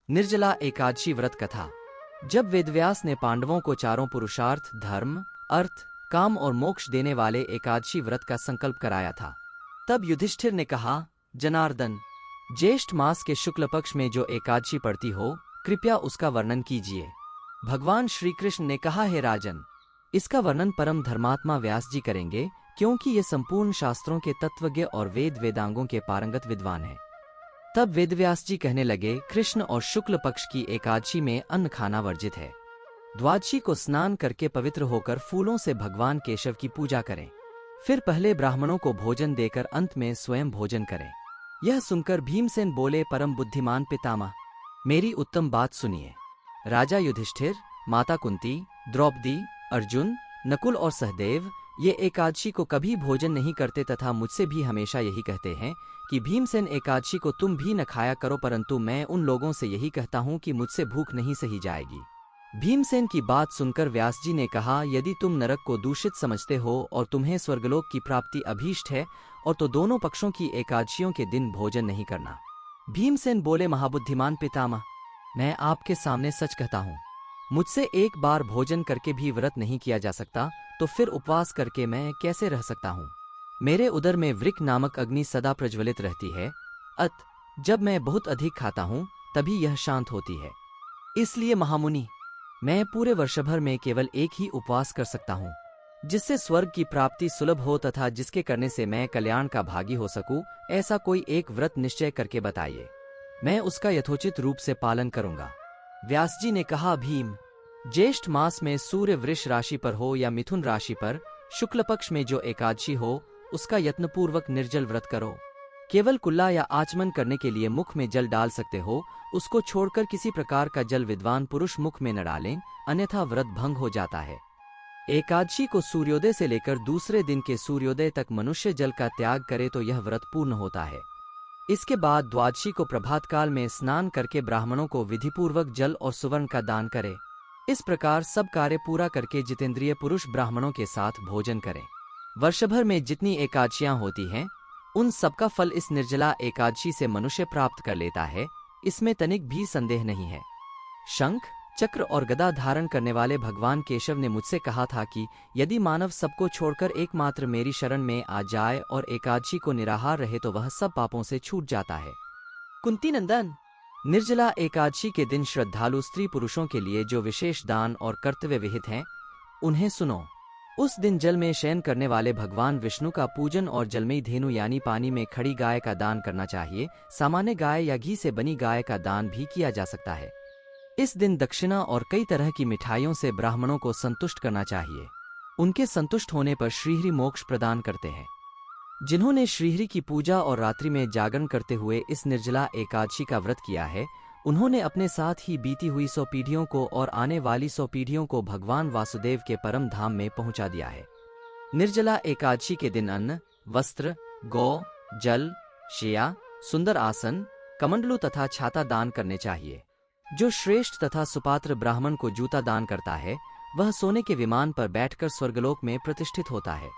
निर्जला एकादशी व्रत कथा। जब वेदव्यास ने पांडवों को चारों पुरुषार्थ, धर्म, अर्थ, काम और मोक्ष देने वाले एकादशी व्रत का संकल्प कराया था, तब युधिष्ठिर ने कहा, जनार्दन, ज्येष्ठ मास के शुक्ल पक्ष में जो एकादशी पड़ती हो, कृपया उसका वर्णन कीजिए। भगवान श्री कृष्ण ने कहा, हे राजन, इसका वर्णन परम धर्मात्मा व्यास जी करेंगे, क्योंकि ये संपूर्ण शास्त्रों के तत्वज्ञ और वेदांगों के पारंगत विद्वान हैं। तब वेदव्यास जी कहने लगे, कृष्ण और शुक्ल पक्ष की एकादशी में अन्न खाना वर्जित है। द्वादशी को स्नान करके पवित्र होकर फूलों से भगवान केशव की पूजा करें, फिर पहले ब्राह्मणों को भोजन देकर अंत में स्वयं भोजन करें। यह सुनकर भीमसेन बोले, परम बुद्धिमान पितामह, मेरी उत्तम बात सुनिए। राजा युधिष्ठिर, माता कुंती, द्रौपदी, अर्जुन, नकुल और सहदेव ये एकादशी को कभी भोजन नहीं करते तथा मुझसे भी हमेशा यही कहते हैं कि भीमसेन एकादशी को तुम भी न खाया करो, परंतु मैं उन लोगों से यही कहता हूँ कि मुझसे भूख नहीं सही जाएगी। भीमसेन की बात सुनकर व्यास जी ने कहा, यदि तुम नरक को दूषित समझते हो और तुम्हें स्वर्गलोक की प्राप्ति अभीष्ट है और तो दोनों पक्षों की एकादशियों के दिन भोजन नहीं करना। भीमसेन बोले, महाबुद्धिमान पितामह, मैं आपके सामने सच कहता हूँ, मुझसे एक बार भोजन करके भी व्रत नहीं किया जा सकता, तो फिर उपवास करके मैं कैसे रह सकता हूँ। मेरे उदर में वृक नामक अग्नि सदा प्रज्वलित रहती है, जब मैं बहुत अधिक खाता हूँ तभी यह शांत होती है। इसलिए महामुनि, मैं पूरे वर्षभर में केवल एक ही उपवास कर सकता हूँ, जिससे स्वर्ग की प्राप्ति सुलभ हो तथा जिसके करने से मैं कल्याण का भागी हो सकूं। ऐसा कोई एक व्रत निश्चय करके बताइए, मैं उसका यथोचित रूप से पालन करूंगा। व्यास जी ने कहा, भीम, ज्येष्ठ मास में सूर्य वृष राशि पर हो या मिथुन राशि पर शुक्ल पक्ष में जो एकादशी हो, उसका यत्नपूर्वक निर्जल व्रत करो। केवल कुल्ला या आचमन करने के लिए मुख में जल डाल सकते हो, उसको छोड़कर किसी प्रकार का जल विद्वान पुरुष मुख में न डालें, अन्यथा व्रत भंग हो जाता है। एकादशी को सूर्योदय से लेकर दूसरे दिन के सूर्योदय तक मनुष्य जल का त्याग करे तो यह व्रत पूर्ण होता है। इसके बाद द्वादशी को प्रभात काल में स्नान करके ब्राह्मणों को विधिपूर्वक जल और सुवर्ण का दान करे। इस प्रकार सब कार्य पूरा करके जितेंद्रिय पुरुष ब्राह्मणों के साथ भोजन करें। वर्षभर में जितनी एकादशियां होती हैं, उन सबका फल इस निर्जला एकादशी से मनुष्य प्राप्त कर लेता है, इसमें तनिक भी संदेह नहीं है। शंख, चक्र और गदा धारण करने वाले भगवान केशव ने मुझसे कहा था कि यदि मानव सबको छोड़कर एकमात्र मेरी शरण में आ जाए और एकादशी को निराहार रहे तो वह सब पापों से छूट जाता है। कुंती नंदन, निर्जला एकादशी के दिन श्रद्धालु स्त्री पुरुषों के लिए जो विशेष दान और कर्तव्य विहित हैं, उन्हें सुनो। उस दिन जल में शयन करने वाले भगवान विष्णु का पूजन और जलमयी धेनु यानी पानी में खड़ी गाय का दान करना चाहिए। सामान्य गाय या घी से बनी गाय का दान भी किया जा सकता है। इस दिन दक्षिणा और कई तरह की मिठाइयों से ब्राह्मणों को संतुष्ट करना चाहिए। उनके संतुष्ट होने पर श्रीहरि मोक्ष प्रदान करते हैं। जिन्होंने श्रीहरि की पूजा और रात्रि में जागरण करते हुए इस निर्जला एकादशी का व्रत किया है, उन्होंने अपने साथ ही बीती हुई 100 पीढ़ियों को और आने वाली 100 पीढ़ियों को भगवान वासुदेव के परम धाम में पहुंचा दिया है। निर्जला एकादशी के दिन अन्न, वस्त्र, गौ, जल, शैया, सुंदर आसन, कमंडलू तथा छाता दान करने चाहिए। जो श्रेष्ठ तथा सुपात्र ब्राह्मण को जूता दान करता है, वह सोने के विमान पर बैठकर स्वर्गलोक में प्रतिष्ठित होता है।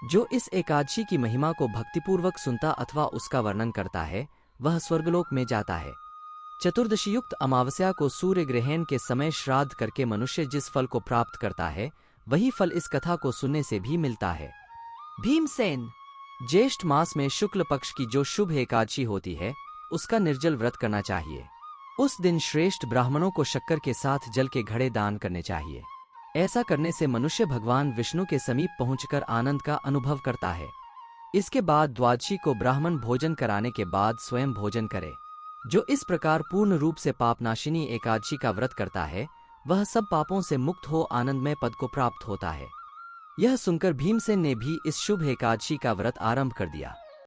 जो इस एकादशी की महिमा को भक्तिपूर्वक सुनता अथवा उसका वर्णन करता है, वह स्वर्गलोक में जाता है। चतुर्दशी युक्त अमावस्या को सूर्य ग्रहण के समय श्राद्ध करके मनुष्य जिस फल को प्राप्त करता है, वही फल इस कथा को सुनने से भी मिलता है। भीमसेन, ज्येष्ठ मास में शुक्ल पक्ष की जो शुभ एकादशी होती है, उसका निर्जल व्रत करना चाहिए। उस दिन श्रेष्ठ ब्राह्मणों को शक्कर के साथ जल के घड़े दान करने चाहिए। ऐसा करने से मनुष्य भगवान विष्णु के समीप पहुंचकर आनंद का अनुभव करता है। इसके बाद द्वादशी को ब्राह्मण भोजन कराने के बाद स्वयं भोजन करे। जो इस प्रकार पूर्ण रूप से पापनाशिनी एकादशी का व्रत करता है, वह सब पापों से मुक्त हो आनंदमय पद को प्राप्त होता है। यह सुनकर भीमसेन ने भी इस शुभ एकादशी का व्रत आरंभ कर दिया।